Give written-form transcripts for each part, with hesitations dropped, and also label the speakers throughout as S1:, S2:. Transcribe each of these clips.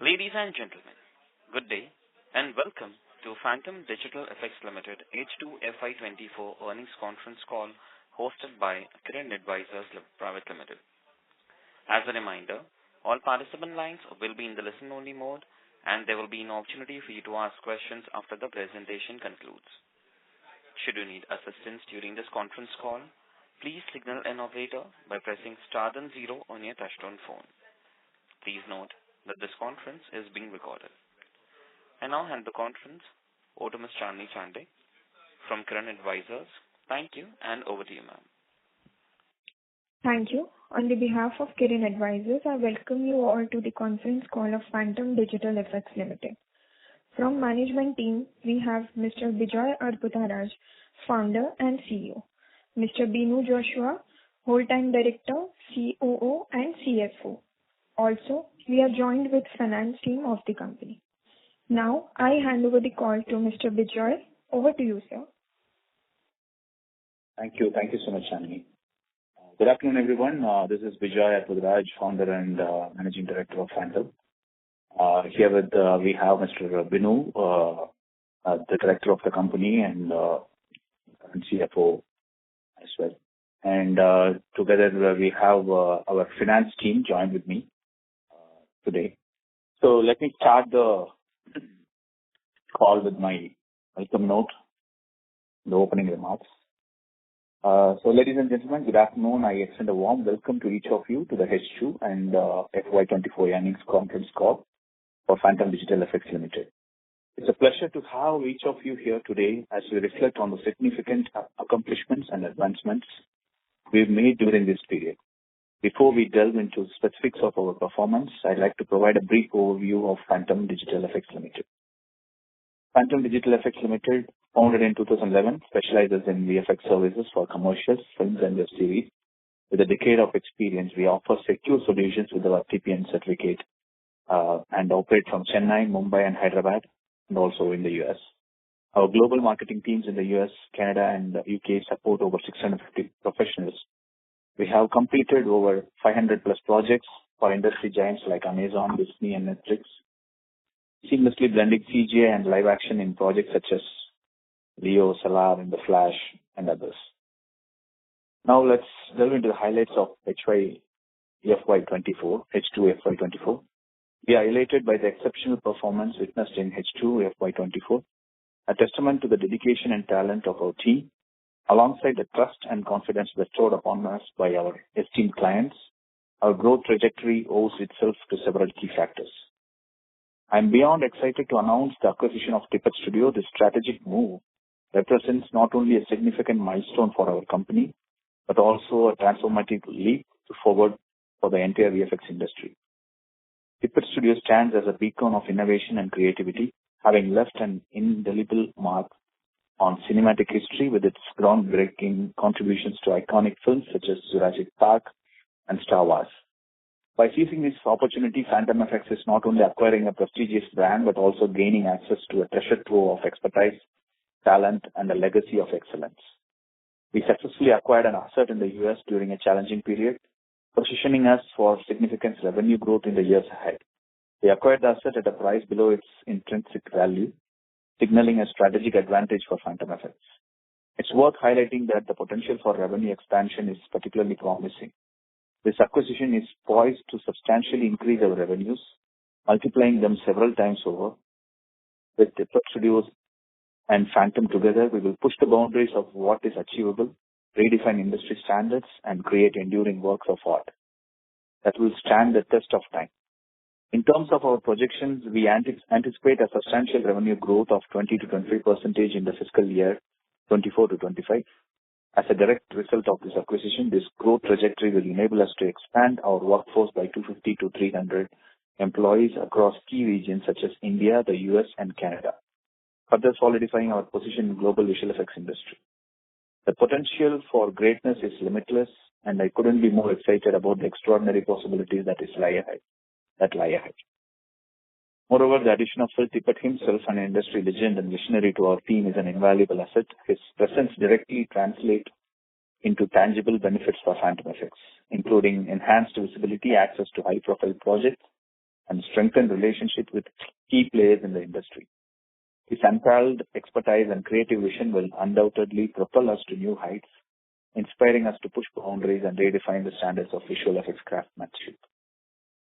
S1: Ladies and gentlemen, good day and welcome to Phantom Digital Effects Limited H2 FY24 earnings conference call hosted by Kiran Advisors Private Limited. As a reminder, all participant lines will be in the listen-only mode and there will be an opportunity for you to ask questions after the presentation concludes. Should you need assistance during this conference call, please signal an operator by pressing star then 0 on your touchtone phone. Please note that this conference is being recorded. I now hand the conference over to Ms. Chandni Chande from Kiran Advisors. Thank you, and over to you, ma'am.
S2: Thank you. On the behalf of Kiran Advisors, I welcome you all to the conference call of Phantom Digital Effects Limited. From management team, we have Mr. Bijoy Arputaraj, founder and CEO, Mr. Binu Joshua, whole-time director, COO and CFO. Also, we are joined with finance team of the company. Now, I hand over the call to Mr. Bijoy. Over to you, sir.
S3: Thank you. Thank you so much, Chandni. Good afternoon, everyone. This is Bijoy Arputaraj, founder and managing director of Phantom. Here we have Mr. Binu, the director of the company and CFO as well. And together we have our finance team joined with me today. So let me start the call with my welcome note, the opening remarks. So ladies and gentlemen, good afternoon. I extend a warm welcome to each of you to the H2 and FY24 earnings conference call for Phantom Digital Effects Limited. It's a pleasure to have each of you here today as we reflect on the significant accomplishments and advancements we've made during this period. Before we delve into specifics of our performance, I'd like to provide a brief overview of Phantom Digital Effects Limited. Phantom Digital Effects Limited, founded in 2011, specializes in VFX services for commercials, films and web series. With a decade of experience, we offer secure solutions with our TPN certificate and operate from Chennai, Mumbai and Hyderabad and also in the US. Our global marketing teams in the US, Canada and UK support over 650 professionals. We have completed over 500 plus projects for industry giants like Amazon, Disney and Netflix, seamlessly blending CGI and live action in projects such as Leo, Solar and The Flash and others. Now let's delve into the highlights of H2 FY24. We are elated by the exceptional performance witnessed in H2 FY24, a testament to the dedication and talent of our team, alongside the trust and confidence bestowed upon us by our esteemed clients. Our growth trajectory owes itself to several key factors. I am beyond excited to announce the acquisition of Tippett Studio. This strategic move represents not only a significant milestone for our company, but also a transformative leap forward for the entire VFX industry. Tippett Studio stands as a beacon of innovation and creativity, having left an indelible mark on cinematic history with its groundbreaking contributions to iconic films such as Jurassic Park and Star Wars. By seizing this opportunity, Phantom FX is not only acquiring a prestigious brand, but also gaining access to a treasure trove of expertise, talent, and a legacy of excellence. We successfully acquired an asset in the US during a challenging period, positioning us for significant revenue growth in the years ahead. We acquired the asset at a price below its intrinsic value, signaling a strategic advantage for Phantom FX. It's worth highlighting that the potential for revenue expansion is particularly promising. This acquisition is poised to substantially increase our revenues, multiplying them several times over. With Tippett Studios and Phantom together, we will push the boundaries of what is achievable, redefine industry standards, and create enduring works of art that will stand the test of time. In terms of our projections, we anticipate a substantial revenue growth of 20 to 23% in the fiscal year 24 to 25. As a direct result of this acquisition, this growth trajectory will enable us to expand our workforce by 250 to 300 employees across key regions such as India, the US, and Canada, further solidifying our position in global visual effects industry. The potential for greatness is limitless, and I couldn't be more excited about the extraordinary possibilities that lie ahead. Moreover, the addition of Phil Tippett himself, an industry legend and visionary to our team, is an invaluable asset. His presence directly translates into tangible benefits for Phantom FX, including enhanced visibility, access to high-profile projects, and strengthen relationships with key players in the industry. His unparalleled expertise and creative vision will undoubtedly propel us to new heights, inspiring us to push boundaries and redefine the standards of visual effects craftsmanship.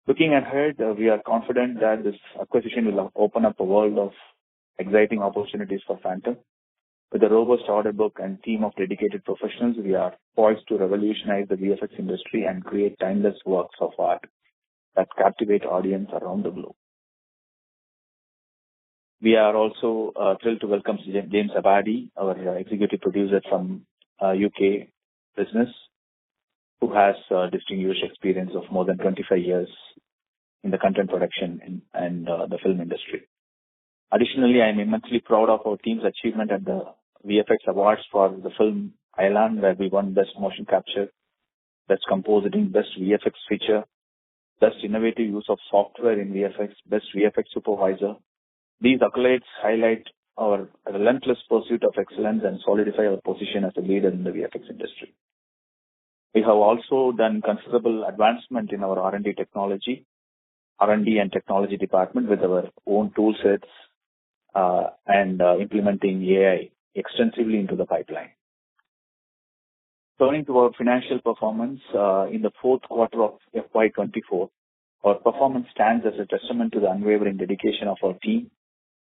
S3: Looking ahead, we are confident that this acquisition will open up a world of exciting opportunities for Phantom. With a robust order book and team of dedicated professionals, we are poised to revolutionize the VFX industry and create timeless works of art that captivate audience around the globe. We are also thrilled to welcome James Abadi, our executive producer from UK business, who has distinguished experience of more than 25 years in the content production and the film industry. Additionally, I am immensely proud of our team's achievement at the VFX Awards for the film Island, where we won Best Motion Capture, Best Compositing, Best VFX Feature, Best Innovative Use of Software in VFX, Best VFX Supervisor. These accolades highlight our relentless pursuit of excellence and solidify our position as a leader in the VFX industry. We have also done considerable advancement in our R&D and technology department with our own tool sets and implementing AI extensively into the pipeline. Turning to our financial performance, in the fourth quarter of FY24, our performance stands as a testament to the unwavering dedication of our team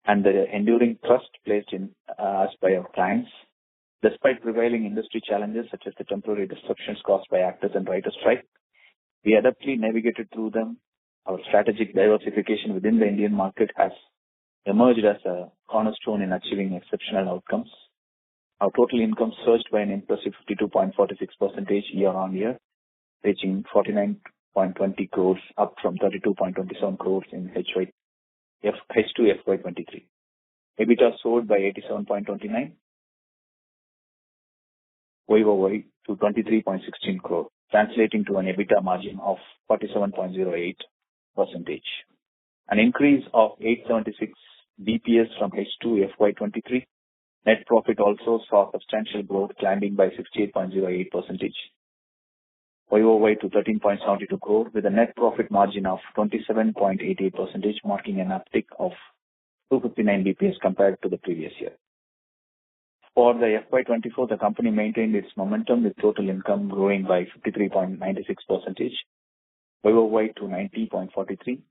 S3: and the enduring trust placed in us by our clients. Despite prevailing industry challenges such as the temporary disruptions caused by actors and writers' strike, we adeptly navigated through them. Our strategic diversification within the Indian market has emerged as a cornerstone in achieving exceptional outcomes. Our total income surged by an impressive 52.46% year-on-year, reaching 49.20 crores, up from 32.27 crores in H2 FY23. EBITDA soared by 87.29 YoY to 23.16 crore, translating to an EBITDA margin of 47.08%, an increase of 876 BPS from H2 FY23. Net profit also saw substantial growth, climbing by 68.08% YoY to 13.72 crore, with a net profit margin of 27.88%, marking an uptick of 259 BPS compared to the previous year. For the FY24, the company maintained its momentum with total income growing by 53.96% YoY to 90.43.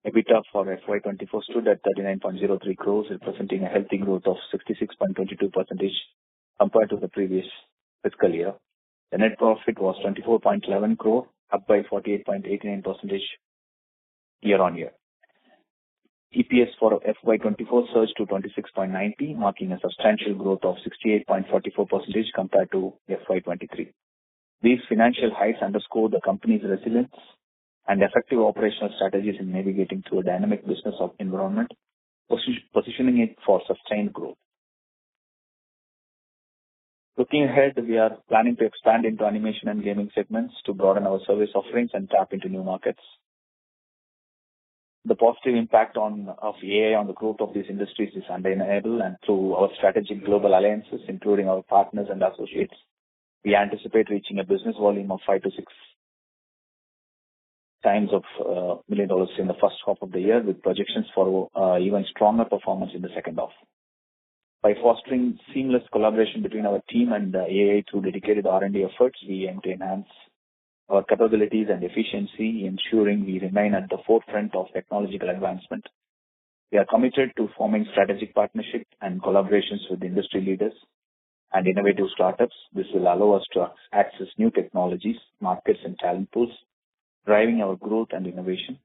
S3: EBITDA for FY24 stood at 39.03 crores, representing a healthy growth of 66.22% compared to the previous fiscal year. The net profit was 24.11 crore, up by 48.89% year-on-year. EPS for FY24 surged to 26.90, marking a substantial growth of 68.44% compared to FY23. These financial heights underscore the company's resilience and effective operational strategies in navigating through a dynamic business environment, positioning it for sustained growth. Looking ahead, we are planning to expand into animation and gaming segments to broaden our service offerings and tap into new markets. The positive impact of AI on the growth of these industries is undeniable, and through our strategic global alliances, including our partners and associates, we anticipate reaching a business volume of 5 to 6 times of $1 million in the first half of the year, with projections for even stronger performance in the second half. By fostering seamless collaboration between our team and AI through dedicated R&D efforts, we aim to enhance our capabilities and efficiency, ensuring we remain at the forefront of technological advancement. We are committed to forming strategic partnerships and collaborations with industry leaders and innovative startups. This will allow us to access new technologies, markets, and talent pools, driving our growth and innovation.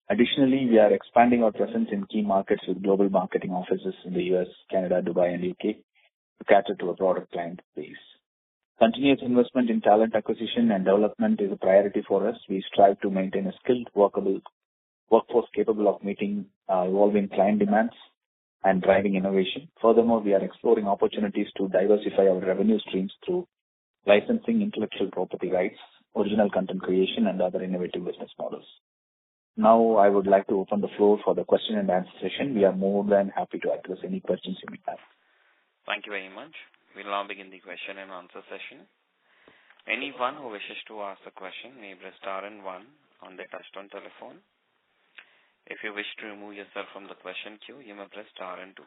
S3: Additionally, we are expanding our presence in key markets with global marketing offices in the US, Canada, Dubai, and UK to cater to a broader client base. Continuous investment in talent acquisition and development is a priority for us. We strive to maintain a skilled, workforce capable of meeting evolving client demands and driving innovation. Furthermore, we are exploring opportunities to diversify our revenue streams through licensing, intellectual property rights, original content creation, and other innovative business models. Now, I would like to open the floor for the question and answer session. We are more than happy to address any questions you may have.
S1: Thank you very much. We'll now begin the question and answer session. Anyone who wishes to ask a question may press star and one on their touchtone telephone. If you wish to remove yourself from the question queue, you may press star and 2.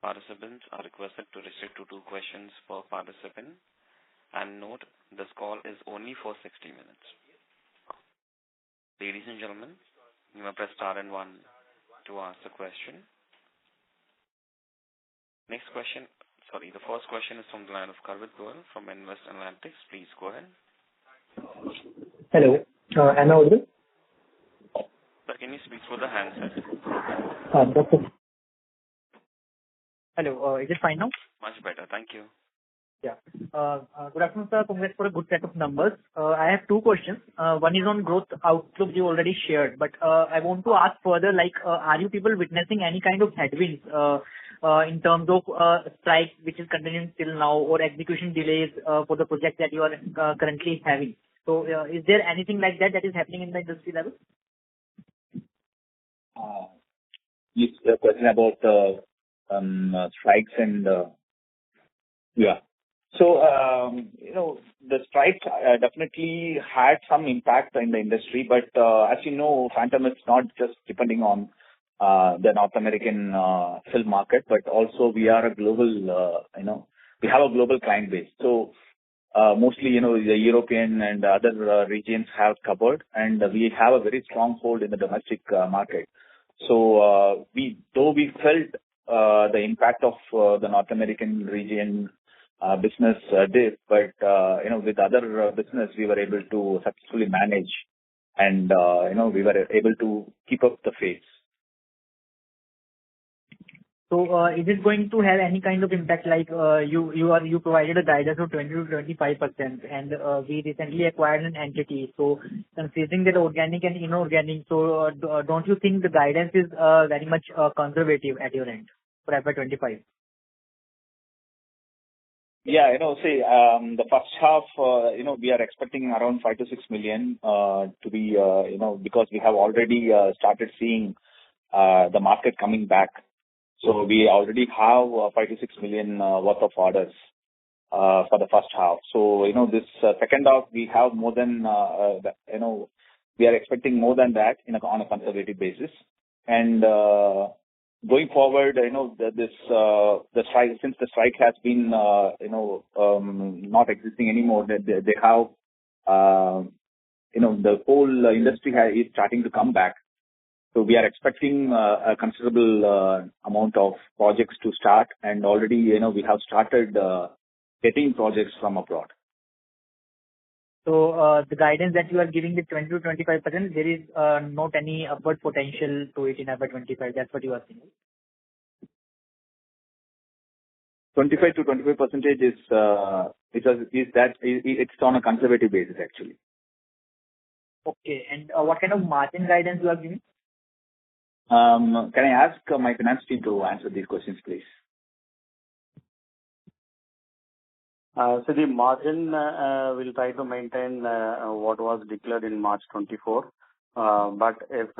S1: Participants are requested to restrict to 2 questions per participant, and note this call is only for 60 minutes. Ladies and gentlemen, you may press star and 1 to ask the question. The first question is from the line of Karvit Goel from Invest Analytics. Please go ahead.
S4: Hello. Am I audible?
S1: Sir, can you speak through the handset?
S4: Hello. Is it fine now?
S1: Much better. Thank you.
S4: Yeah. Good afternoon, sir. Congrats for a good set of numbers. I have 2 questions. One is on growth outlook you already shared, but I want to ask further, are you people witnessing any kind of headwinds in terms of strike which is continuing till now, or execution delays for the project that you are currently having? So, is there anything like that is happening in the industry level?
S3: It's a question about strikes and yeah. So, the strikes definitely had some impact in the industry, but as you know, Phantom is not just depending on the North American film market, but also we are a global, we have a global client base. So, mostly, the European and other regions have covered, and we have a very strong hold in the domestic market. So, though we felt the impact of the North American region business dip, but with other business we were able to successfully manage, and we were able to keep up the pace.
S4: So, is it going to have any kind of impact, like you provided a guidance of 20 to 25%, and we recently acquired an entity. So, considering that organic and inorganic, so don't you think the guidance is very much conservative at your end for FY25?
S3: Yeah, the first half, we are expecting around 5 to 6 million to be, because we have already started seeing the market coming back. So we already have 5 to 6 million worth of orders for the first half. So, this second half, we have more than, we are expecting more than that on a conservative basis. And going forward, the strike, since the strike has been, not existing anymore, they have, the whole industry is starting to come back. So we are expecting a considerable amount of projects to start, and already, we have started getting projects from abroad.
S4: So the guidance that you are giving, the 20 to 25%, there is not any upward potential to it in FY25. That's what you are saying.
S3: 25 to 25% it's on a conservative basis actually.
S4: Okay, and what kind of margin guidance you are giving?
S3: Can I ask my finance team to answer these questions, please?
S5: So the margin will try to maintain what was declared in March 24. But if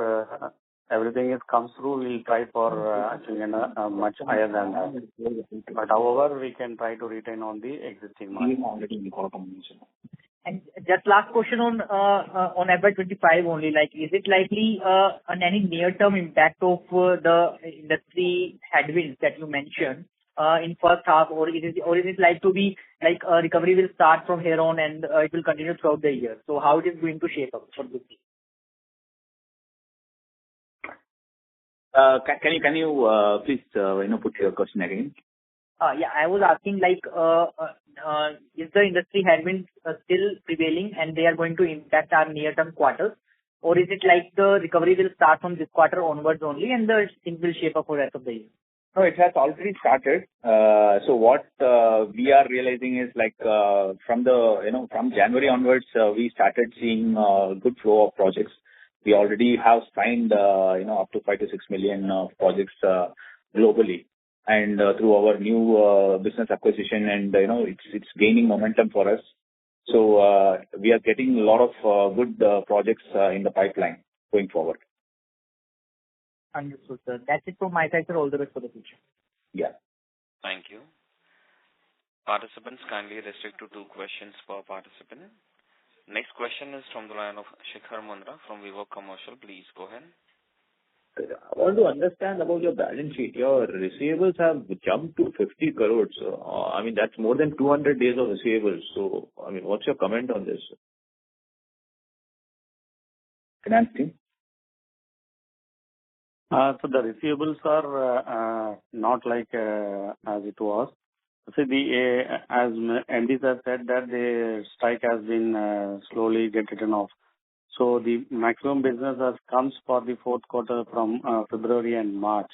S5: everything comes through, we'll try for achieving a much higher than that. But however, we can try to retain on the existing margin.
S4: And just last question on FY25 only, is it likely on any near-term impact of the industry headwinds that you mentioned in first half, or is it like to be like recovery will start from here on and it will continue throughout the year? So how it is going to shape up for this year?
S3: Can you please put your question again?
S4: Yeah, I was asking is the industry headwinds still prevailing and they are going to impact our near-term quarters, or is it like the recovery will start from this quarter onwards only and the things will shape up for the rest of the year?
S3: No, it has already started. So what we are realizing is from January onwards, we started seeing good flow of projects. We already have signed up to 5 to 6 million projects globally, and through our new business acquisition, and it's gaining momentum for us. So we are getting a lot of good projects in the pipeline going forward.
S4: Understood, sir. That's it from my side, sir. All the best for the future.
S3: Yeah.
S1: Thank you. Participants kindly restrict to 2 questions per participant. Next question is from the line of Shikhar Mundra from Vivo Commercial. Please go ahead.
S3: I want to understand about your balance sheet. Your receivables have jumped to 50 crores. I mean, that's more than 200 days of receivables. So, I mean, what's your comment on this? Finance team?
S5: So the receivables are not like as it was. See, as MDs have said that the strike has been slowly get written off. So the maximum business has comes for the fourth quarter from February and March.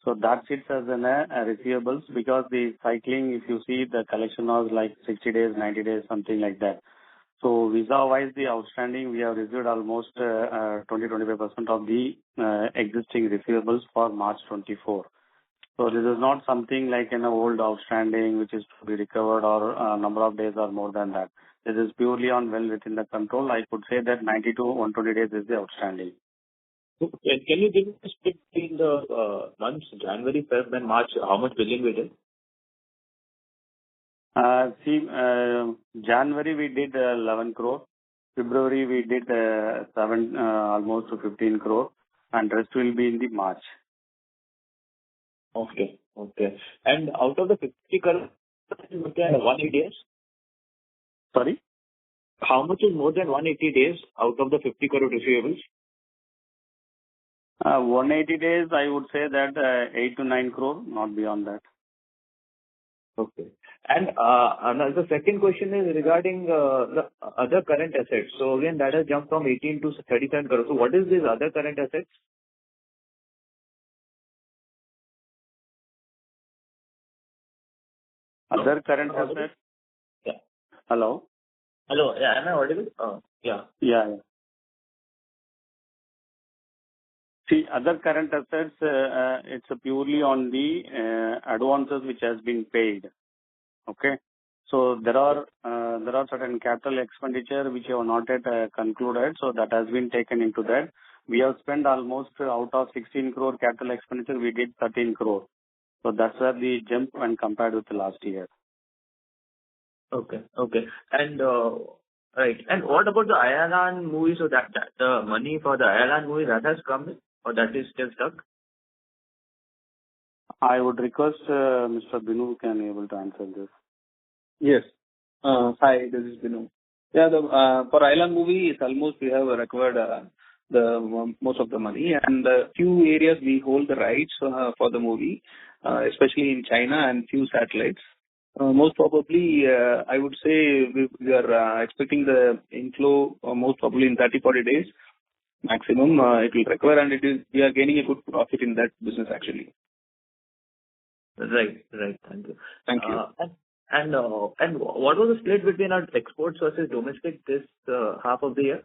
S5: So that sits as an receivables because the cycling, if you see, the collection was like 60 days, 90 days, something like that. So visa-wise, the outstanding, we have received almost 20-25% of the existing receivables for March 24. So this is not something like an old outstanding which is to be recovered or a number of days or more than that. This is purely on well within the control. I could say that 90 to 120 days is the outstanding.
S3: So, can you give me a split between the months, January, February, and March, how much billing we did?
S5: January we did 11 crore. February we did almost to 15 crore, and rest will be in the March.
S3: Okay. And out of the 50 crore, more than 180 days?
S5: Sorry?
S3: How much is more than 180 days out of the 50 crore receivables?
S5: 180 days, I would say that 8 to 9 crore, not beyond that.
S3: Okay. And the second question is regarding the other current assets. So again, that has jumped from 18 to 37 crores. So what is this other current assets?
S5: Other current assets?
S3: Yeah.
S5: Hello?
S3: Hello. Yeah. Am I audible? Yeah.
S5: Yeah. See, other current assets, it's purely on the advances which has been paid. Okay. So there are certain capital expenditure which have not yet concluded. So that has been taken into that. We have spent almost out of 16 crore capital expenditure, we did 13 crore. So that's where the jump when compared with the last year.
S3: Okay. And right. And what about the Ireland movie? So that the money for the Ireland movie that has come in, or that is still stuck?
S5: I would request Mr. Binu can able to answer this.
S6: Yes. Hi, this is Binu. Yeah, for Island movie, it's almost we have recovered the most of the money, and few areas we hold the rights for the movie, especially in China and few satellites. Most probably, I would say we are expecting the inflow most probably in 30-40 days maximum. It will recover, and we are gaining a good profit in that business actually.
S3: Right. Thank you. And what was the split between our exports versus domestic this half of the year?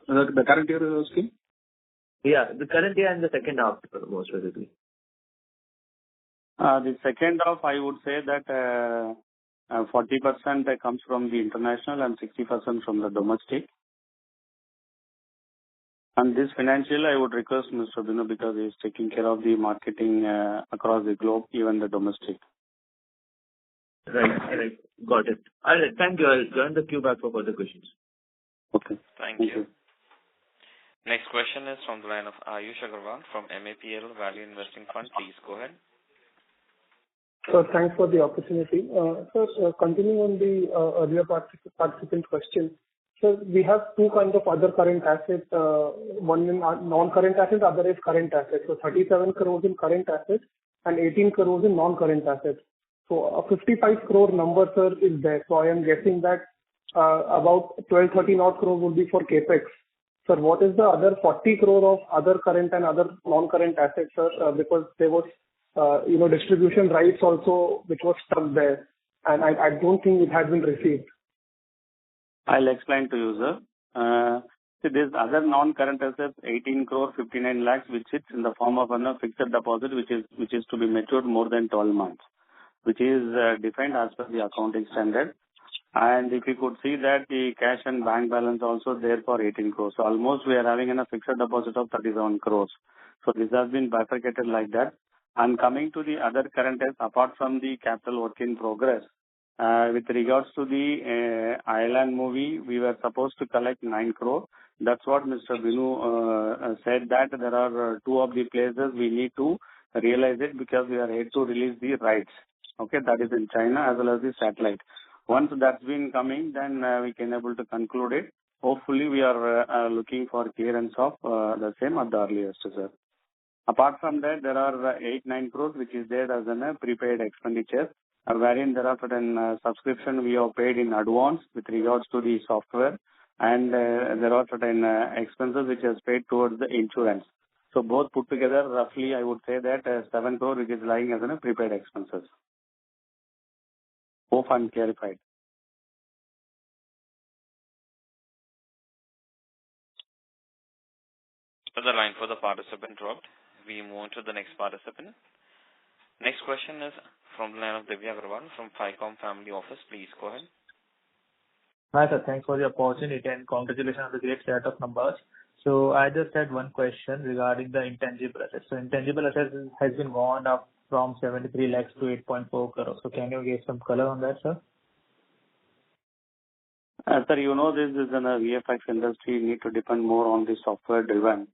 S6: The current year scheme?
S3: Yeah, the current year and the second half, most specifically.
S5: The second half, I would say that 40% comes from the international and 60% from the domestic. And this financial, I would request Mr. Binu because he is taking care of the marketing across the globe, even the domestic.
S3: Right. Got it. All right. Thank you. I'll join the queue back for further questions.
S5: Okay.
S1: Thank you. Next question is from the line of Ayush Agarwal from MAPL Value Investing Fund. Please go ahead.
S7: Sir, thanks for the opportunity. Sir, continuing on the earlier participant question. So we have two kinds of other current assets. One in non-current assets, other is current assets. So 37 crores in current assets and 18 crores in non-current assets. So a 55 crore number, sir, is there. So I am guessing that about 12-13 odd crores would be for capex. Sir, what is the other 40 crore of other current and other non-current assets, sir? Because there was distribution rights also which was stuck there, and I don't think it has been received.
S5: I'll explain to you, sir. See, this other non-current assets, 18 crore 59 lakhs, which sits in the form of a fixed deposit, which is to be matured more than 12 months, which is defined as per the accounting standard. And if you could see that the cash and bank balance also there for 18 crores. So almost we are having a fixed deposit of 37 crores. So this has been bifurcated like that. And coming to the other current assets, apart from the capital work in progress, With regards to the island movie, we were supposed to collect 9 crore. That's what Mr. Vinu said, that there are two of the places we need to realize it because we are yet to release the rights. Okay, that is in China as well as the satellite. Once that's been coming, then we can able to conclude it. Hopefully, we are looking for clearance of the same at the earliest, sir. Apart from that, there are 8-9 crores which is there as a prepaid expenditure, wherein there are certain subscription we have paid in advance with regards to the software, and there are certain expenses which is paid towards the insurance. So both put together, roughly, I would say that 7 crore which is lying as a prepaid expenses. Hope I'm clarified.
S1: The line for the participant dropped. We move on to the next participant. Next question is from the line of Divya Agarwal from FICOM Family Office. Please go ahead.
S8: Hi, sir. Thanks for the opportunity and congratulations on the great set of numbers. So I just had one question regarding the intangible assets. So intangible assets has been gone up from 73 lakhs to 8.4 crores. So can you give some color on that, sir?
S5: Sir, you know this is in a VFX industry, need to depend more on the software driven.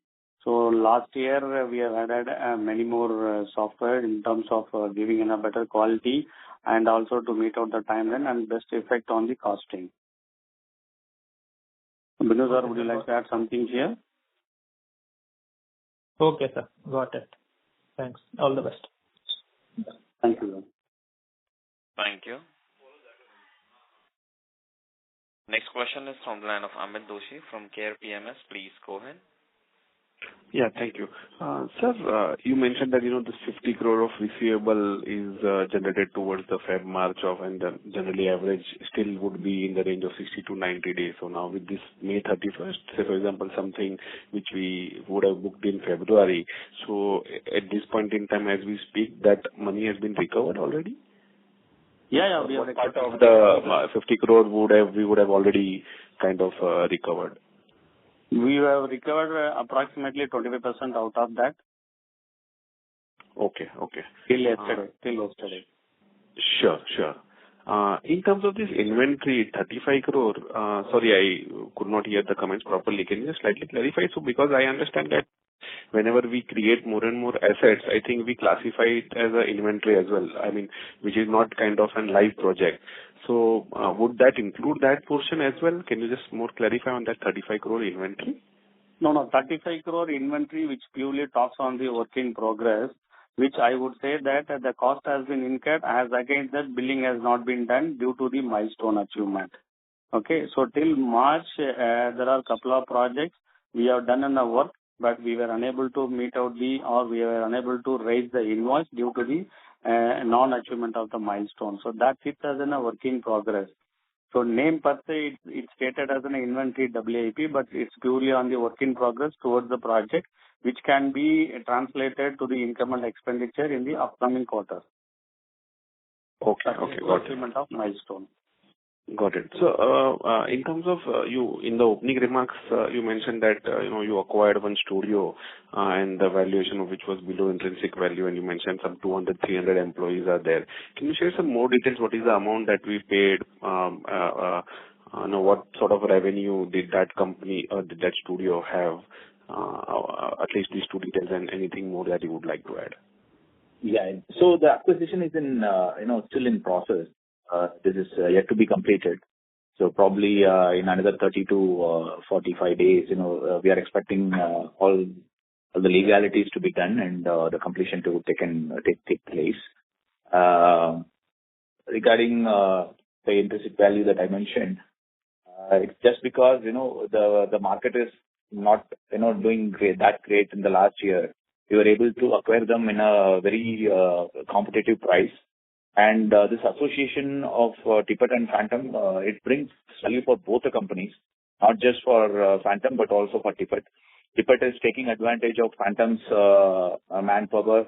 S5: So last year we have added many more software in terms of giving in a better quality and also to meet out the timeline and best effect on the costing. Binu sir, would you like to add something here?
S8: Okay, sir. Got it. Thanks. All the best.
S5: Thank you.
S1: Thank you. Next question is from the line of Amit Doshi from Care PMS. Please go ahead.
S9: Yeah, thank you. Sir, you mentioned that, this 50 crore of receivable is generated towards the Feb, March of, and then generally average still would be in the range of 60 to 90 days. So now with this May 31st, say for example, something which we would have booked in February. So at this point in time, as we speak, that money has been recovered already?
S5: Yeah, we have
S9: part of the 50 crore we would have already kind of recovered.
S5: We have recovered approximately 25% out of that.
S9: Okay.
S5: Till yesterday.
S9: Sure. In terms of this inventory, 35 crore, sorry, I could not hear the comments properly. Can you just slightly clarify? So because I understand that whenever we create more and more assets, I think we classify it as an inventory as well. I mean, which is not kind of a live project. So would that include that portion as well? Can you just more clarify on that 35 crore inventory?
S5: No, 35 crore inventory, which purely talks on the work in progress, which I would say that the cost has been incurred as against that billing has not been done due to the milestone achievement. Okay, so till March, there are a couple of projects we have done in the work, but we were unable to we were unable to raise the invoice due to the non-achievement of the milestone. So that sits as in a work in progress. So name per se, it's stated as an inventory WIP, but it's purely on the work in progress towards the project, which can be translated to the income and expenditure in the upcoming quarter.
S9: Okay, got
S5: Achievement of milestone.
S9: Got it. So, in terms of you, in the opening remarks, you mentioned that, you acquired one studio and the valuation of which was below intrinsic value, and you mentioned some 200, 300 employees are there. Can you share some more details? What is the amount that we paid? What sort of revenue did that company or did that studio have? At least these two details, and anything more that you would like to add.
S3: Yeah. So the acquisition is in, still in process. This is yet to be completed. So probably in another 30 to 45 days, we are expecting all the legalities to be done and the completion to take place. Regarding the intrinsic value that I mentioned, it's just because the market is not doing that great in the last year. We were able to acquire them in a very competitive price. And this association of Tippett and Phantom, it brings value for both the companies, not just for Phantom, but also for Tippett. Tippett is taking advantage of Phantom's manpower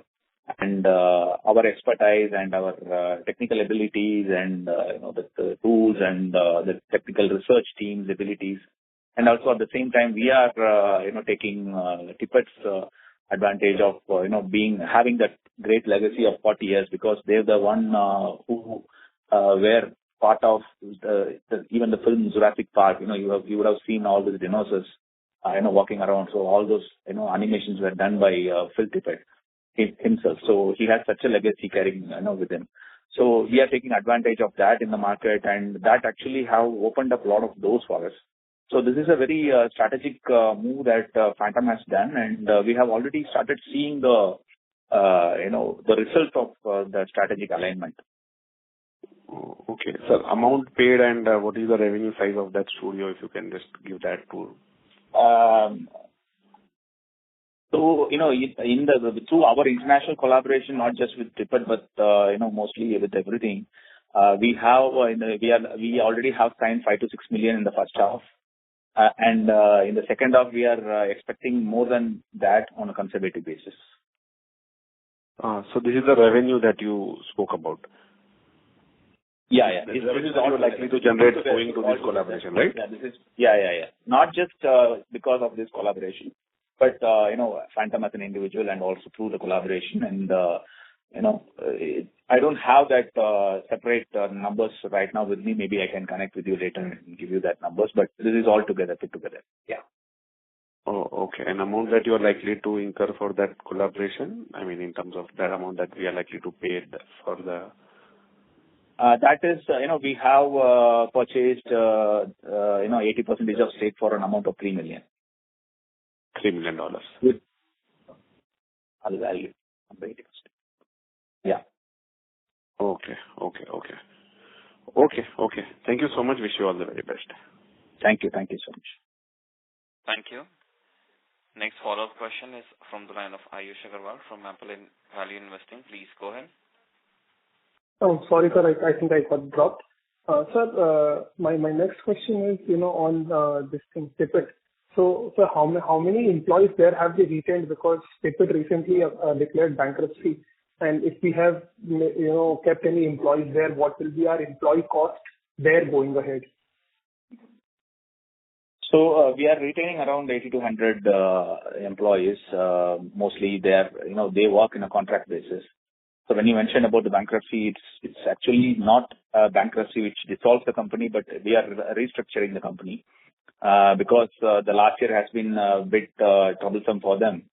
S3: and our expertise and our technical abilities and the tools and the technical research team's abilities. And also at the same time, we are taking Tippett's advantage of having that great legacy of 40 years, because they're the one who were part of even the film Jurassic Park. You would have seen all these dinosaurs, walking around. So all those, animations were done by Phil Tippett himself. So he has such a legacy carrying, with him. So we are taking advantage of that in the market, and that actually have opened up a lot of doors for us. So this is a very strategic move that Phantom has done, and we have already started seeing the result of the strategic alignment.
S9: Oh, okay. So amount paid and what is the revenue size of that studio, if you can just give that to.
S3: So, through our international collaboration, not just with Tippett, but, mostly with everything, we already have signed 5 to 6 million in the first half. And in the second half, we are expecting more than that on a conservative basis.
S9: So this is the revenue that you spoke about.
S3: Yeah.
S9: This revenue that you are likely to generate owing to this collaboration, right?
S3: Yeah. Not just because of this collaboration, but Phantom as an individual and also through the collaboration. And I don't have that separate numbers right now with me. Maybe I can connect with you later and give you that numbers. But this is all together, put together. Yeah.
S9: Oh, okay. An amount that you are likely to incur for that collaboration? I mean, in terms of that amount that we are likely to pay for the.
S3: That is, we have purchased, 80% of stake for an amount of $3 million.
S9: $3 million.
S3: With other value of 80%. Yeah.
S9: Okay. Thank you so much. Wish you all the very best.
S3: Thank you so much.
S1: Thank you. Next follow-up question is from the line of Ayush Agarwal from Apple Value Investing. Please go ahead.
S7: Oh, sorry, sir. I think I got dropped. Sir, my next question is, on this thing, Tippett. So how many employees there have they retained, because Tippett recently declared bankruptcy? And if we have, kept any employees there, what will be our employee cost there going ahead?
S3: So we are retaining around 80 to 100 employees. Mostly they work in a contract basis. So when you mentioned about the bankruptcy, it's actually not a bankruptcy which dissolves the company, but we are restructuring the company because the last year has been a bit troublesome for them.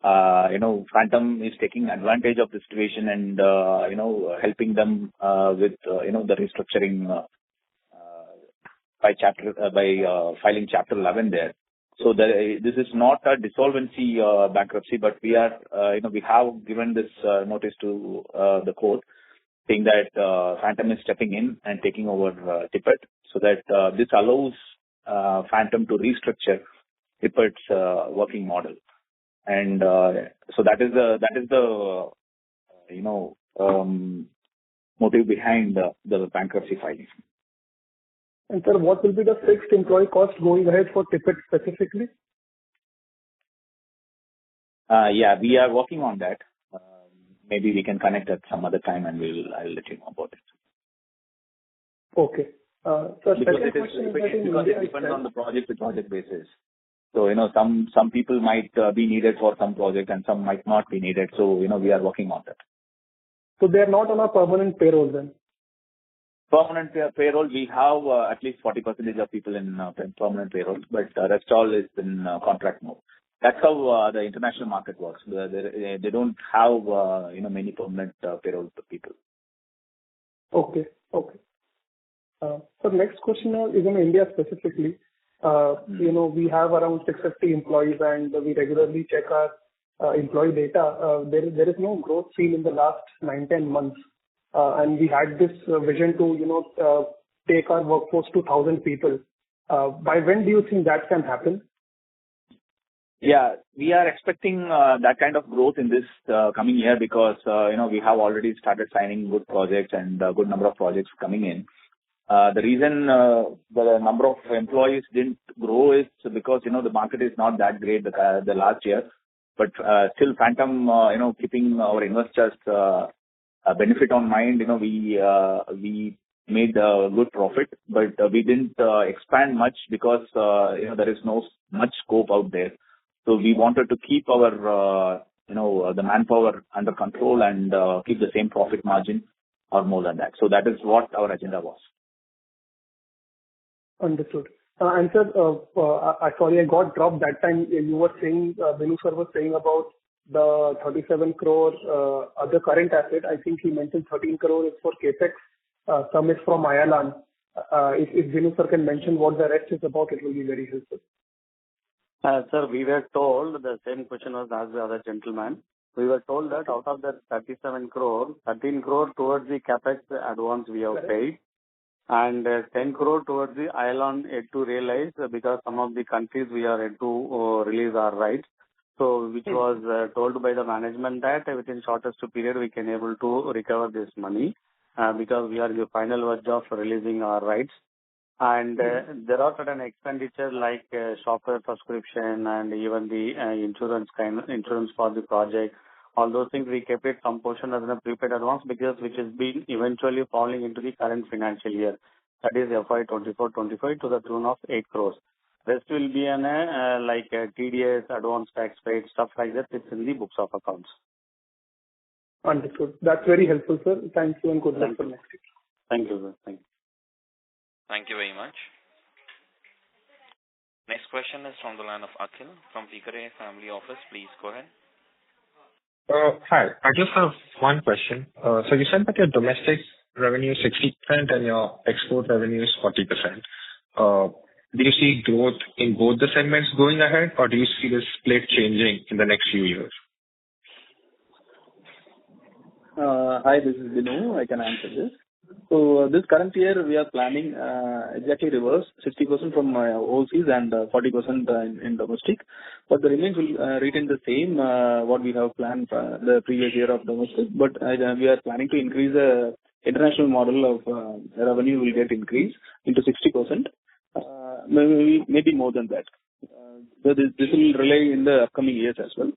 S3: Phantom is taking advantage of the situation and helping them with the restructuring by filing Chapter 11 there. So this is not a dissolvency bankruptcy, but we have given this notice to the court saying that Phantom is stepping in and taking over Tippett, so that this allows Phantom to restructure Tippett's working model. And so that is the motive behind the bankruptcy filing.
S7: And sir, what will be the fixed employee cost going ahead for Tippett specifically?
S3: Yeah, we are working on that. Maybe we can connect at some other time, and I'll let you know about it.
S7: Okay. So
S3: because it depends on the project to project basis. So some people might be needed for some project, and some might not be needed. So we are working on that.
S7: So they are not on a permanent payroll then?
S3: Permanent payroll, we have at least 40% of people in permanent payroll, but the rest all is in contract mode. That's how the international market works. They don't have many permanent payroll people.
S7: Okay. So next question is on India specifically. We have around 650 employees, and we regularly check our employee data. There is no growth seen in the last 9-10 months. And we had this vision to, take our workforce to 1,000 people. By when do you think that can happen?
S3: Yeah, we are expecting that kind of growth in this coming year because, we have already started signing good projects and a good number of projects coming in. The reason the number of employees didn't grow is because, the market is not that great the last year. But still Phantom, keeping our investors benefit on mind, we made a good profit, but we didn't expand much because, there is no much scope out there. So we wanted to keep our, the manpower under control and keep the same profit margin or more than that. So that is what our agenda was.
S7: Understood. And sir, sorry, I got dropped that time. You were saying, Venu sir was saying about the 37 crore other current asset. I think he mentioned 13 crore is for CapEx, some is from Ireland. If Venu sir can mention what the rest is about, it will be very helpful.
S5: Sir, we were told the same question was asked the other gentleman. We were told that out of that 37 crore, 13 crore towards the capex advance we have paid, and 10 crore towards the Ireland yet to realize because some of the countries we are yet to release our rights. So, which was told by the management that within shortest period we can able to recover this money because we are in the final verge of releasing our rights. And there are certain expenditures like software subscription and even the insurance for the project. All those things we kept it some portion as a prepaid advance because which has been eventually falling into the current financial year. That is FY24-25 to the tune of 8 crores. Rest will be an like TDS, advance tax paid, stuff like that. It's in the books of accounts.
S7: Understood. That's very helpful, sir. Thank you and good luck for next week.
S5: Thank you, sir. Thank you.
S1: Thank you very much. Next question is from the line of Akhil from Pikare Family Office. Please go ahead.
S10: Hi. I just have one question. So you said that your domestic revenue is 60% and your export revenue is 40%. Do you see growth in both the segments going ahead, or do you see this split changing in the next few years?
S6: Hi, this is Binu. I can answer this. So this current year we are planning exactly reverse, 60% from overseas and 40% in domestic. But the remains will retain the same what we have planned for the previous year of domestic. But we are planning to increase the international model of revenue will get increased into 60%, maybe more than that. So this will relay in the upcoming years as well.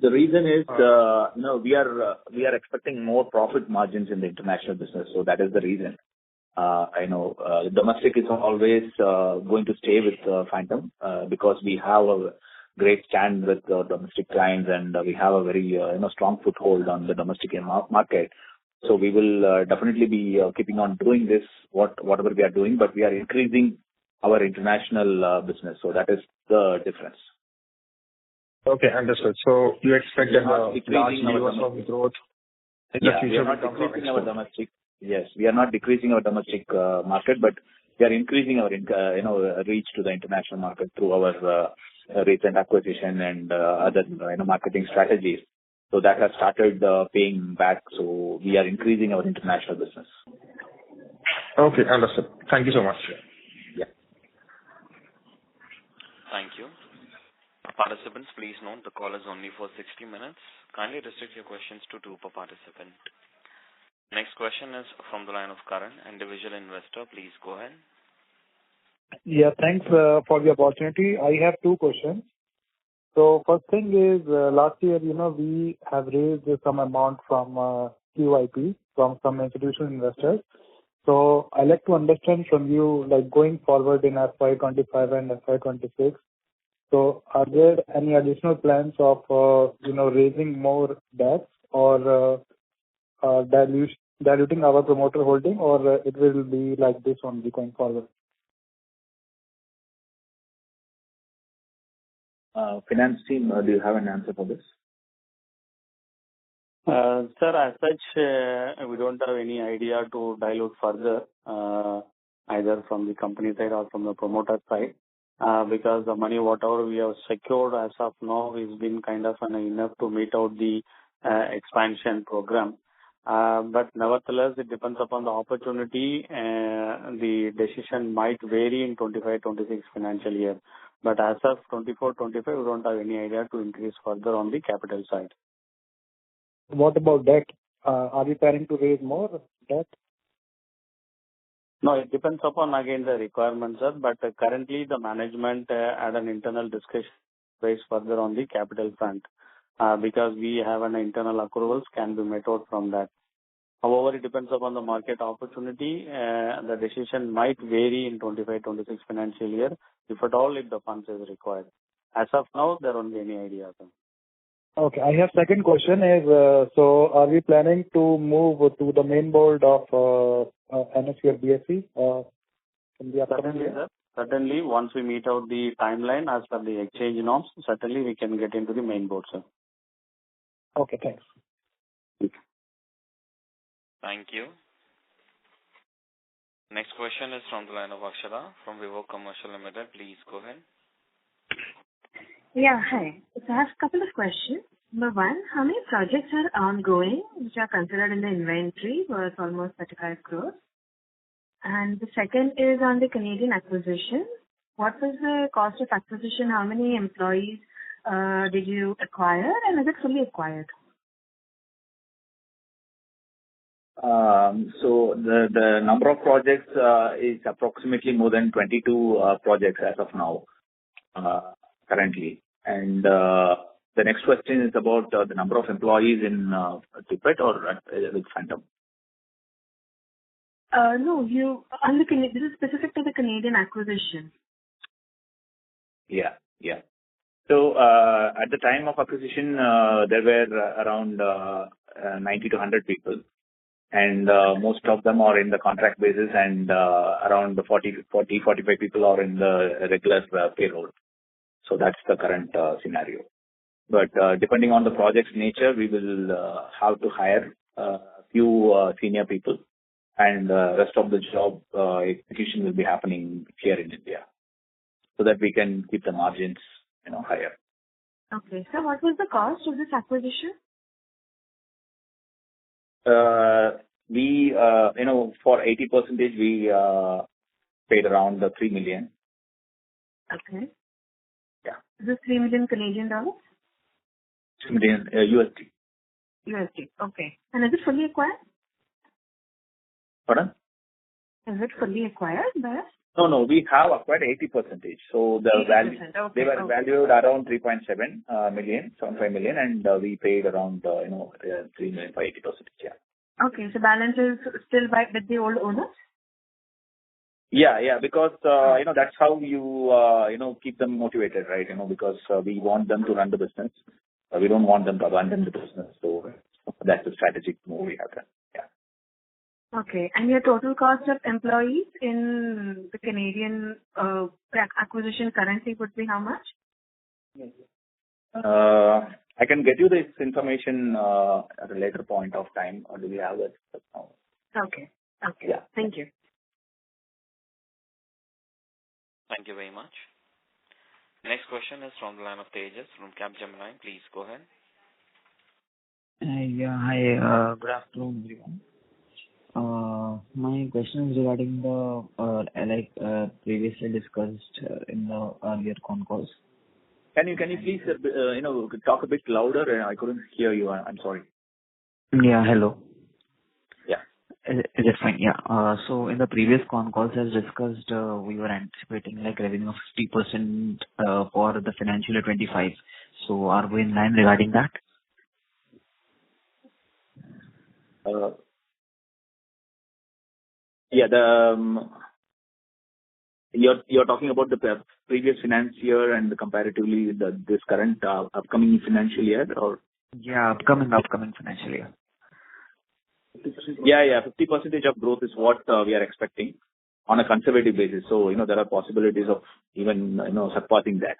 S3: The reason is, we are expecting more profit margins in the international business, so that is the reason. I know domestic is always going to stay with Phantom because we have a great stand with domestic clients and we have a very strong foothold on the domestic market. So we will definitely be keeping on doing this whatever we are doing, but we are increasing our international business. So that is the difference.
S10: Okay, understood. So you expect that large numbers of growth in the future?
S3: We are not decreasing our domestic. Yes, we are not decreasing our domestic market, but we are increasing our reach to the international market through our recent acquisition and other marketing strategies. So that has started paying back. So we are increasing our international business.
S10: Okay, understood. Thank you so much.
S3: Yeah.
S1: Thank you. Participants, please note the call is only for 60 minutes. Kindly restrict your questions to 2 per participant. Next question is from the line of Karan, individual investor. Please go ahead.
S8: Yeah, thanks for the opportunity. I have 2 questions. So first thing is, last year, we have raised some amount from QIP, from some institutional investors. So I'd like to understand from you, like going forward in FY25 and FY26, so are there any additional plans of, raising more debt or diluting our promoter holding, or it will be like this only going forward?
S3: Finance team, do you have an answer for this?
S5: Sir, as such, we don't have any idea to dilute further, either from the company side or from the promoter side. Because the money, whatever we have secured as of now, is been kind of enough to meet out the expansion program. But nevertheless, it depends upon the opportunity. The decision might vary in 25-26 financial year. But as of 24-25, we don't have any idea to increase further on the capital side.
S8: What about debt? Are you planning to raise more debt?
S5: No, it depends upon, again, the requirements, sir. But currently, the management had an internal discussion based further on the capital front because we have an internal accruals can be met out from that. However, it depends upon the market opportunity. The decision might vary in 25-26 financial year, if at all, if the funds is required. As of now, there won't be any idea, sir.
S8: Okay. I have second question is, so are we planning to move to the main board of NSE or BSE
S7: in the upcoming
S5: Certainly,
S7: year?
S5: sir. Certainly, once we meet out the timeline as per the exchange norms, certainly we can get into the main board, sir.
S7: Okay, thanks.
S1: Thank you. Next question is from the line of Akshara from Vivo Commercial Limited. Please go ahead.
S11: Yeah, hi. So I have a couple of questions. Number one, how many projects are ongoing which are considered in the inventory worth almost 35 crores? And the second is on the Canadian acquisition. What was the cost of acquisition? How many employees did you acquire, and is it fully acquired?
S3: So the number of projects is approximately more than 22 projects as of now, currently. And the next question is about the number of employees in Tippett or with Phantom?
S11: No, this is specific to the Canadian acquisition.
S3: Yeah. So at the time of acquisition, there were around 90 to 100 people. And most of them are in the contract basis, and around 45 people are in the regular payroll. So that's the current scenario. But depending on the project's nature, we will have to hire a few senior people, and rest of the job execution will be happening here in India, so that we can keep the margins, higher.
S11: Okay. So what was the cost of this acquisition?
S3: We, for 80%, we paid around 3 million.
S11: Okay.
S3: Yeah.
S11: Is this 3 million Canadian dollars?
S3: 3 million USD.
S11: USD. Okay. And is it fully acquired?
S3: Pardon?
S11: Is it fully acquired by us?
S3: No, we have acquired 80%. So the
S11: 80%.
S3: value,
S11: Okay.
S3: they were valued around 3.7 million, 7.5 million, and we paid around 3 million for 80%. Yeah.
S11: Okay, so balance is still with the old owners?
S3: Yeah, because that's how you keep them motivated, right? Because we want them to run the business. We don't want them to abandon the business. So that's the strategic move we have done. Yeah.
S11: Okay, and your total cost of employees in the Canadian acquisition currently would be how much?
S3: I can get you this information at a later point of time, or do we have it now?
S11: Okay.
S3: Yeah.
S11: Thank you.
S1: Thank you very much. Next question is from the line of Tejas from Capgemini. Please go ahead.
S12: Hi. Good afternoon, everyone. My question is regarding the previously discussed in the earlier con calls.
S3: Can you please talk a bit louder? I couldn't hear you. I'm sorry.
S12: Yeah. Hello.
S3: Yeah.
S12: Is it fine? Yeah. So in the previous con calls as discussed, we were anticipating revenue of 50% for the financial year 25. So are we in line regarding that?
S3: You're talking about the previous financial year and comparatively this current upcoming financial year, or?
S12: Yeah, upcoming financial year.
S3: Yeah. 50% of growth is what we are expecting on a conservative basis. So there are possibilities of even surpassing that.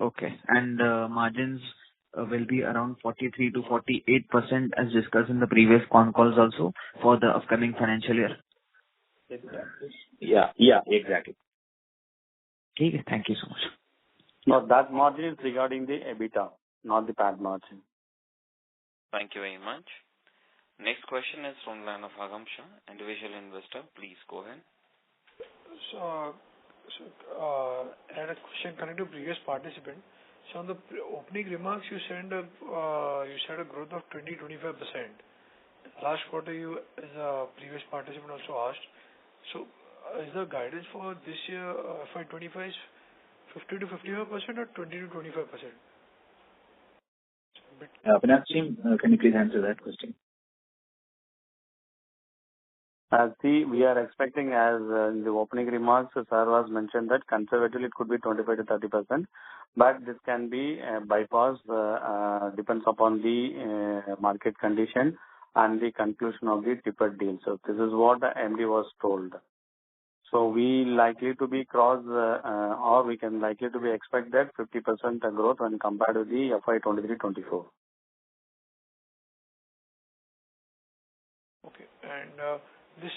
S12: Okay. And margins will be around 43 to 48% as discussed in the previous con calls also for the upcoming financial year.
S3: Yeah, exactly.
S12: Okay, thank you so much.
S5: No, that margin is regarding the EBITDA, not the PAT margin.
S1: Thank you very much. Next question is from the line of Agam Shah, individual investor. Please go ahead.
S13: So I had a question connected to previous participant. So on the opening remarks, you said a growth of 20-25%. Last quarter, as a previous participant also asked. So is the guidance for this year FY25 is 50 to 55% or 20 to 25%?
S3: Finance team, can you please answer that question?
S5: We are expecting, as in the opening remarks, sir was mentioned that conservatively it could be 25 to 30%, but this can be bypassed, depends upon the market condition and the conclusion of the tippet deal. So this is what the MD was told. So we likely to be or we can likely to be expect that 50% growth when compared to the FY23-24.
S13: Okay. And this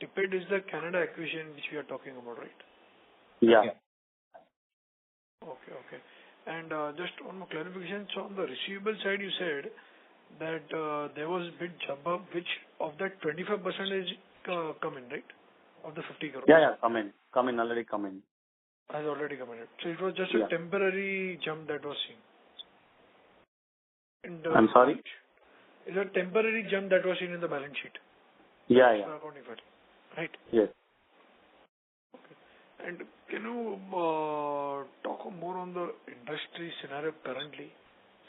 S13: tippet is the Canada acquisition which we are talking about, right?
S5: Yeah.
S13: Okay. And just one more clarification. So on the receivable side, you said that there was a big jump up, which of that 25% is come in, right? Of the 50 crores.
S5: Yeah, already come in.
S13: Has already come in. So it was just a temporary jump that was seen.
S5: I'm sorry?
S13: It's a temporary jump that was seen in the balance sheet.
S5: Yeah.
S13: Accounting file, right?
S5: Yes.
S13: Okay. And can you talk more on the industry scenario currently?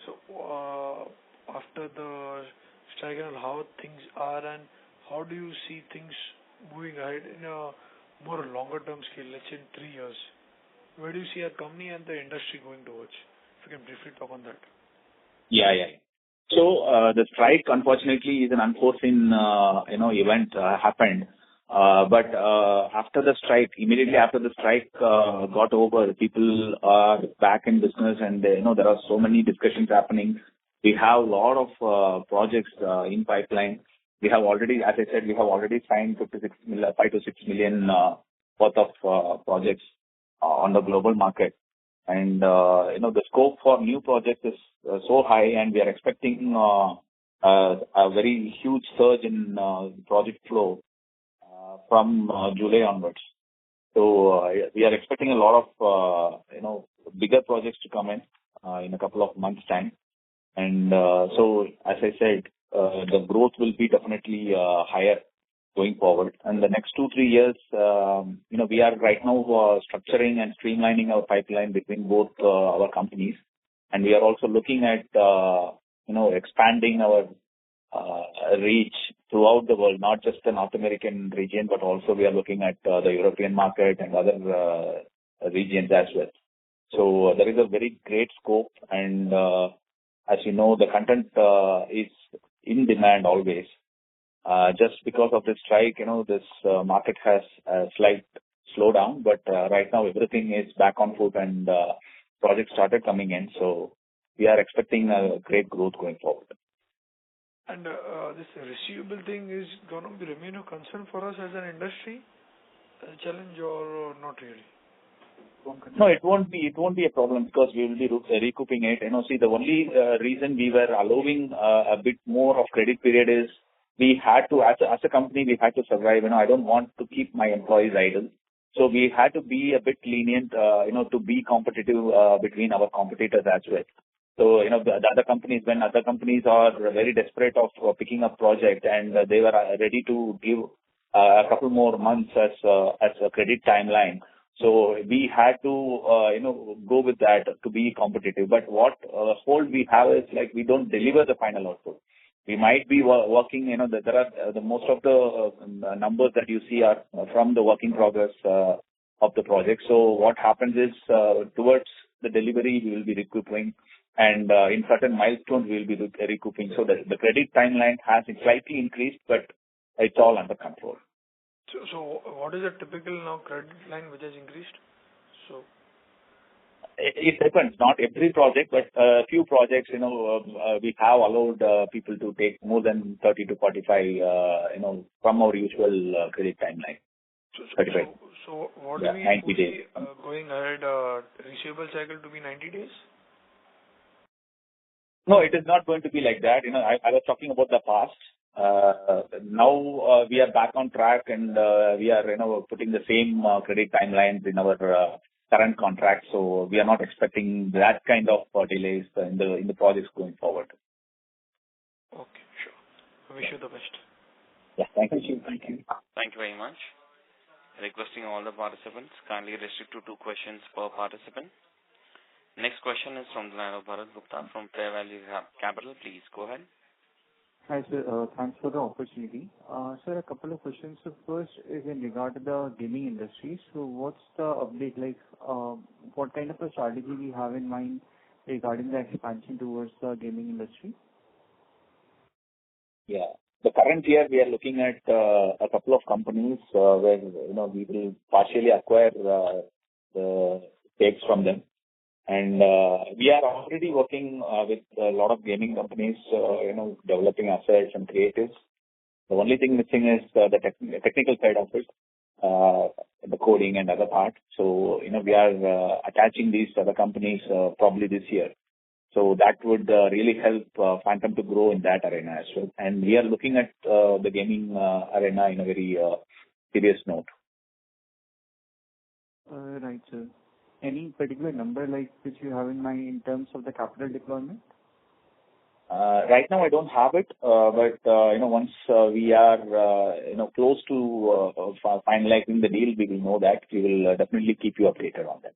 S13: So after the strike and how things are, and how do you see things moving ahead in a more longer term scale, let's say in 3 years? Where do you see our company and the industry going towards? If you can briefly talk on that.
S3: Yeah. So the strike, unfortunately, is an unforeseen event happened. But after the strike, immediately after the strike got over, people are back in business, and there are so many discussions happening. We have a lot of projects in pipeline. We have already, as I said, signed 5 to 6 million worth of projects on the global market. And the scope for new projects is so high, and we are expecting a very huge surge in project flow from July onwards. So we are expecting a lot of bigger projects to come in a couple of months' time. And so, as I said, the growth will be definitely higher going forward. And the next 2-3 years, we are right now structuring and streamlining our pipeline between both our companies. And we are also looking at, expanding our reach throughout the world, not just the North American region, but also we are looking at the European market and other regions as well. So there is a very great scope, and as you know, the content is in demand always. Just because of this strike, this market has a slight slowdown, but right now everything is back on foot and projects started coming in. So we are expecting a great growth going forward.
S13: And this receivable thing is going to remain a concern for us as an industry, a challenge, or not really?
S3: No, it won't be a problem because we will be recouping it. See, the only reason we were allowing a bit more of credit period is we had to, as a company, we had to survive. I don't want to keep my employees idle. So we had to be a bit lenient, to be competitive between our competitors as well. So, the other companies, when other companies are very desperate of picking up project and they were ready to give a couple more months as a credit timeline. So we had to, go with that to be competitive. But what hold we have is like we don't deliver the final output. We might be working, there are the most of the numbers that you see are from the work in progress of the project. So what happens is towards the delivery, we will be recouping, and in certain milestones, we will be recouping. So the credit timeline has slightly increased, but it's all under control.
S13: So what is the typical now credit line which has increased? So
S3: it depends. Not every project, but a few projects, we have allowed people to take more than 30 to 45, from our usual credit timeline.
S13: So what do we
S3: 90 days.
S13: Going ahead, receivable cycle to be 90 days?
S3: No, it is not going to be like that. I was talking about the past. Now we are back on track, and we are putting the same credit timelines in our current contract. So we are not expecting that kind of delays in the projects going forward.
S13: Okay, sure. I wish you the best.
S3: Yeah, thank you.
S1: Thank you very much. Requesting all the participants kindly restrict to 2 questions per participant. Next question is from the line of Bharat Gupta from Fair Value Capital. Please go ahead.
S14: Hi, sir. Thanks for the opportunity. Sir, a couple of questions. So first is in regard to the gaming industry. So what's the update like? What kind of a strategy we have in mind regarding the expansion towards the gaming industry?
S3: Yeah. The current year, we are looking at a couple of companies where, we will partially acquire the stakes from them. And we are already working with a lot of gaming companies, developing assets and creatives. The only thing missing is the technical side of it, the coding and other part. So, we are attaching these other companies probably this year. So that would really help Phantom to grow in that arena as well. And we are looking at the gaming arena in a very serious note.
S14: Right, sir. Any particular number which you have in mind in terms of the capital deployment?
S3: Right now, I don't have it, but once we are close to finalizing the deal, we will know that. We will definitely keep you updated on that.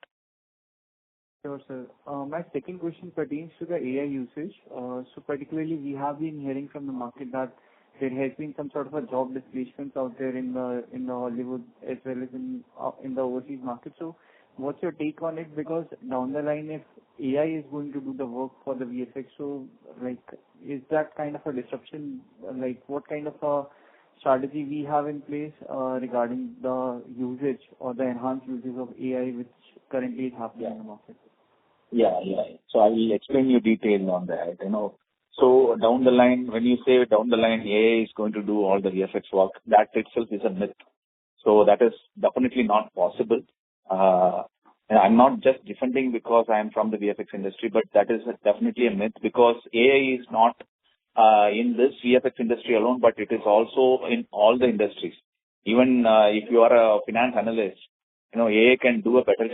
S14: Sure, sir. My second question pertains to the AI usage. So particularly, we have been hearing from the market that there has been some sort of a job displacement out there in the Hollywood as well as in the overseas market. So what's your take on it? Because down the line, if AI is going to do the work for the VFX, so is that kind of a disruption? What kind of a strategy we have in place regarding the usage or the enhanced usage of AI, which currently is happening in the market?
S3: Yeah. So I will explain you detail on that. So down the line, when you say down the line, AI is going to do all the VFX work, that itself is a myth. So that is definitely not possible. And I'm not just defending because I am from the VFX industry, but that is definitely a myth because AI is not in this VFX industry alone, but it is also in all the industries. Even if you are a finance analyst, AI can do a better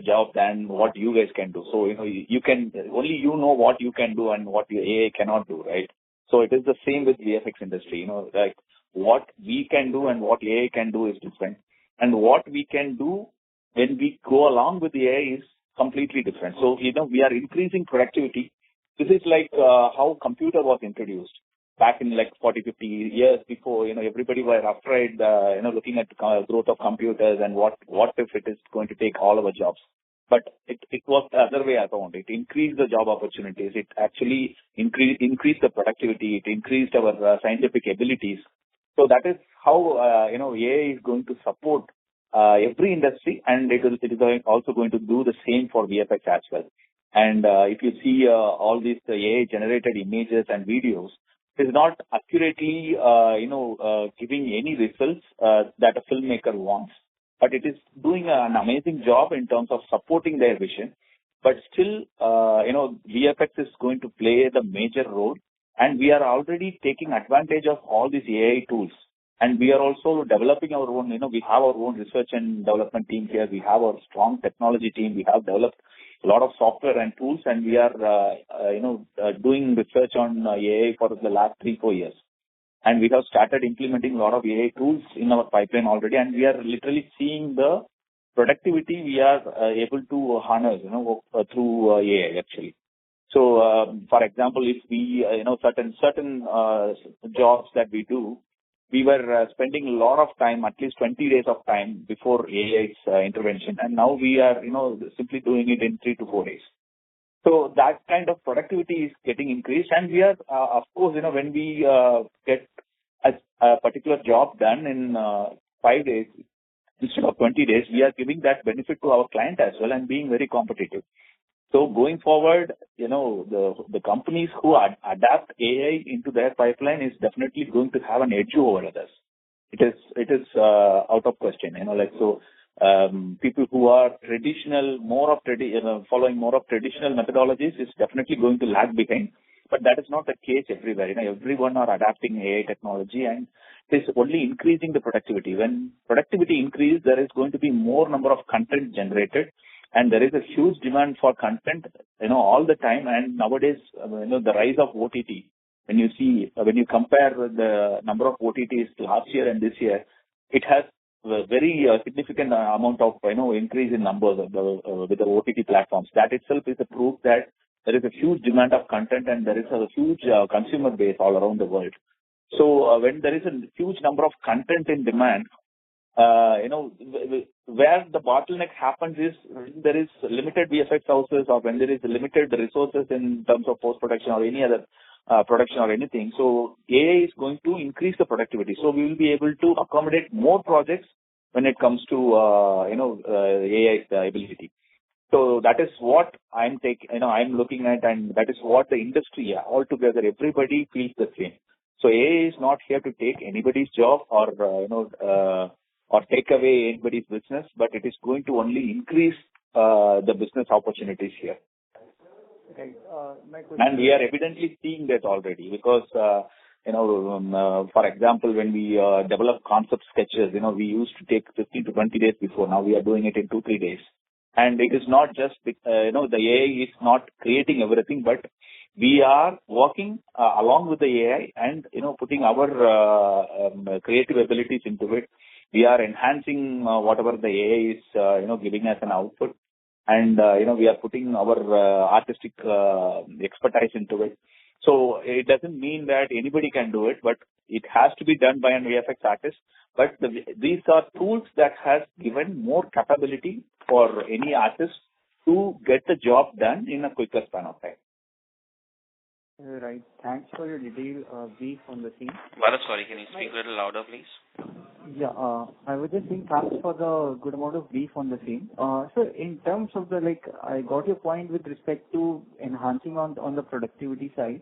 S3: job than what you guys can do. So, you can, only know what you can do and what AI cannot do, right? So it is the same with VFX industry, what we can do and what AI can do is different. And what we can do when we go along with the AI is completely different. So, we are increasing productivity. This is like how computer was introduced. Back in 40, 50 years before, everybody were afraid, looking at growth of computers and what if it is going to take all our jobs. But it was the other way around. It increased the job opportunities. It actually increased the productivity. It increased our scientific abilities. So that is how, AI is going to support every industry, and it is also going to do the same for VFX as well. And if you see all these AI-generated images and videos, it is not accurately, giving any results that a filmmaker wants. But it is doing an amazing job in terms of supporting their vision. But still, VFX is going to play the major role. And we are already taking advantage of all these AI tools. And we are also developing our own, we have our own research and development team here. We have our strong technology team. We have developed a lot of software and tools, and we are, doing research on AI for the last 3-4 years. And we have started implementing a lot of AI tools in our pipeline already, and we are literally seeing the productivity we are able to harness, through AI actually. So, for example, if we, certain jobs that we do, we were spending a lot of time, at least 20 days of time before AI's intervention. And now we are, simply doing it in 3 to 4 days. So that kind of productivity is getting increased. And we are, of course, when we get a particular job done in 5 days instead of 20 days, we are giving that benefit to our client as well and being very competitive. So going forward, the companies who adapt AI into their pipeline is definitely going to have an edge over others. It is out of question, people who are traditional, following more of traditional methodologies is definitely going to lag behind. But that is not the case everywhere. Everyone are adapting AI technology, and it is only increasing the productivity. When productivity increases, there is going to be more number of content generated. And there is a huge demand for content, all the time. And nowadays, the rise of OTT, when you compare the number of OTTs last year and this year, it has a very significant amount of, increase in numbers with the OTT platforms. That itself is a proof that there is a huge demand of content and there is a huge consumer base all around the world. So when there is a huge number of content in demand, where the bottleneck happens is when there is limited VFX houses or when there is limited resources in terms of post-production or any other production or anything. So AI is going to increase the productivity. So we will be able to accommodate more projects when it comes to AI's ability. So that is what I'm looking at, and that is what the industry altogether, everybody feels the same. So AI is not here to take anybody's job or take away anybody's business, but it is going to only increase the business opportunities here.
S14: Right.
S3: And we are evidently seeing that already because, for example, when we develop concept sketches, we used to take 15 to 20 days before. Now we are doing it in 2-3 days. And it is not just, the AI is not creating everything, but we are working along with the AI and, putting our creative abilities into it. We are enhancing whatever the AI is, giving us an output. And, we are putting our artistic expertise into it. So it doesn't mean that anybody can do it, but it has to be done by an VFX artist. But these are tools that has given more capability for any artist to get the job done in a quicker span of time.
S14: Right. Thanks for your detailed brief on the same.
S1: Bharat, sorry, can you speak a little louder, please?
S14: Yeah, I was just saying thanks for the good amount of brief on the same. So in terms of I got your point with respect to enhancing on the productivity side,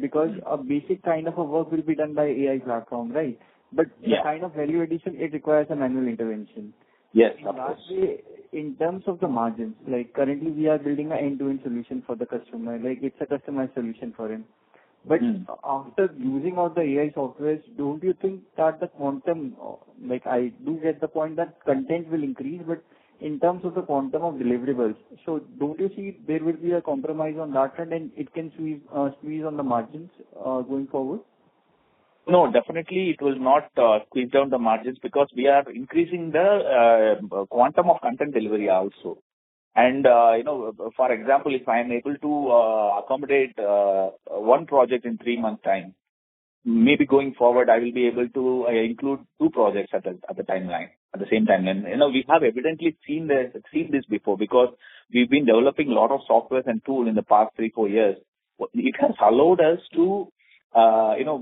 S14: because a basic kind of a work will be done by AI platform, right? But the kind of value addition, it requires a manual intervention.
S3: Yes,
S14: of course. In terms of the margins, currently we are building an end-to-end solution for the customer, it's a customized solution for him. But after using all the AI softwares, don't you think that the quantum, I do get the point that content will increase, but in terms of the quantum of deliverables, so don't you see there will be a compromise on that front and it can squeeze on the margins going forward?
S3: No, definitely it will not squeeze down the margins because we are increasing the quantum of content delivery also. And, for example, if I am able to accommodate one project in 3 months' time, maybe going forward, I will be able to include 2 projects at the timeline, at the same timeline. We have evidently seen this before because we've been developing a lot of software and tools in the past 3-4 years. It has allowed us to,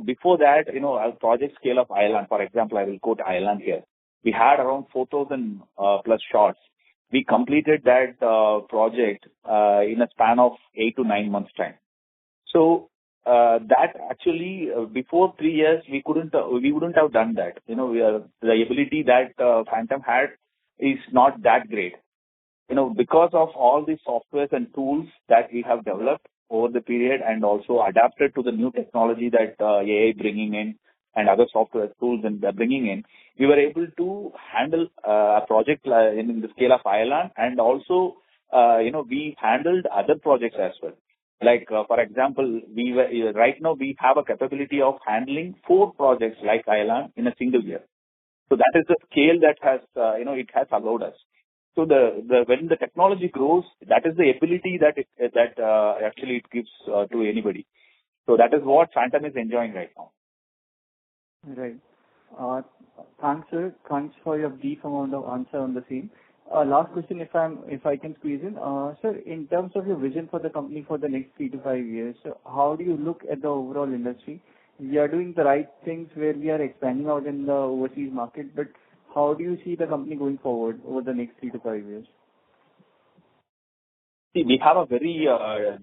S3: before that, our project scale of Ireland, for example, I will quote Ireland here. We had around 4,000 plus shots. We completed that project in a span of 8 to 9 months' time. So that actually, before 3 years, we wouldn't have done that. The ability that Phantom had is not that great. Because of all these softwares and tools that we have developed over the period and also adapted to the new technology that AI bringing in and other software tools and bringing in, we were able to handle a project in the scale of Ireland, and also, we handled other projects as well. For example, right now we have a capability of handling 4 projects like Ireland in a single year. So that is the scale that has, it has allowed us. So when the technology grows, that is the ability that actually it gives to anybody. So that is what Phantom is enjoying right now.
S14: Right. Thanks, sir. Thanks for your brief amount of answer on the same. Last question, if I can squeeze in. Sir, in terms of your vision for the company for the next 3 to 5 years, how do you look at the overall industry? We are doing the right things where we are expanding out in the overseas market, but how do you see the company going forward over the next 3 to 5 years?
S3: See, we have a very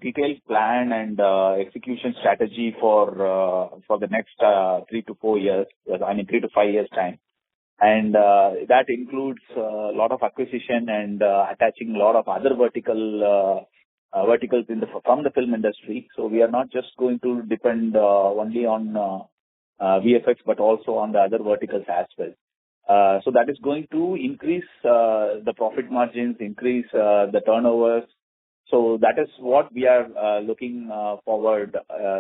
S3: detailed plan and execution strategy for the next 3 to 4 years, 3 to 5 years time. And that includes a lot of acquisition and attaching a lot of other verticals from the film industry. So we are not just going to depend only on VFX, but also on the other verticals as well. So that is going to increase the profit margins, increase the turnovers. So that is what we are looking forward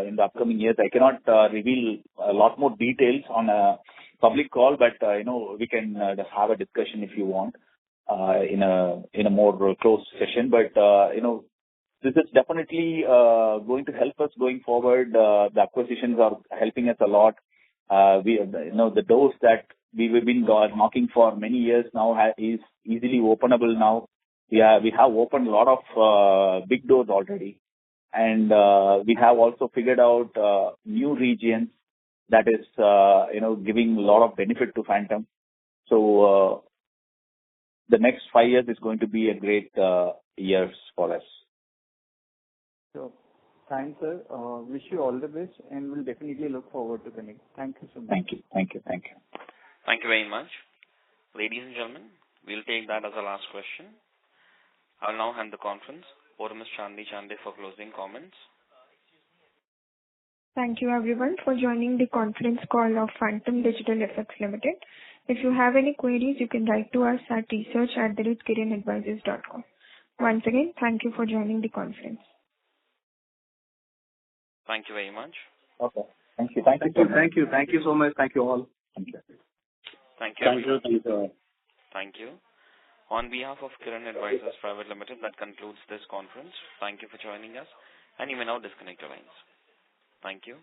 S3: in the upcoming years. I cannot reveal a lot more details on a public call, but we can just have a discussion if you want in a more close session. But this is definitely going to help us going forward. The acquisitions are helping us a lot. The doors that we've been knocking for many years now is easily openable now. We have opened a lot of big doors already. and we have also figured out new regions that is, giving a lot of benefit to Phantom. So the next 5 years is going to be a great years for us.
S14: So, thanks, sir. Wish you all the best, and we'll definitely look forward to connect. Thank you so much.
S3: Thank you.
S1: Thank you very much. Ladies and gentlemen, we'll take that as the last question. I'll now hand the conference over to Ms. Chandni Chande for closing comments.
S2: Thank you everyone for joining the conference call of Phantom Digital FX Limited. If you have any queries, you can write to us at research@kirinadvisors.com. Once again, thank you for joining the conference.
S1: Thank you very much.
S3: Okay. Thank you.
S6: Thank you so much. Thank you all.
S3: Thank you.
S1: Thank you. Thank you. On behalf of Kirin Advisors Private Limited, that concludes this conference. Thank you for joining us, and you may now disconnect your lines. Thank you.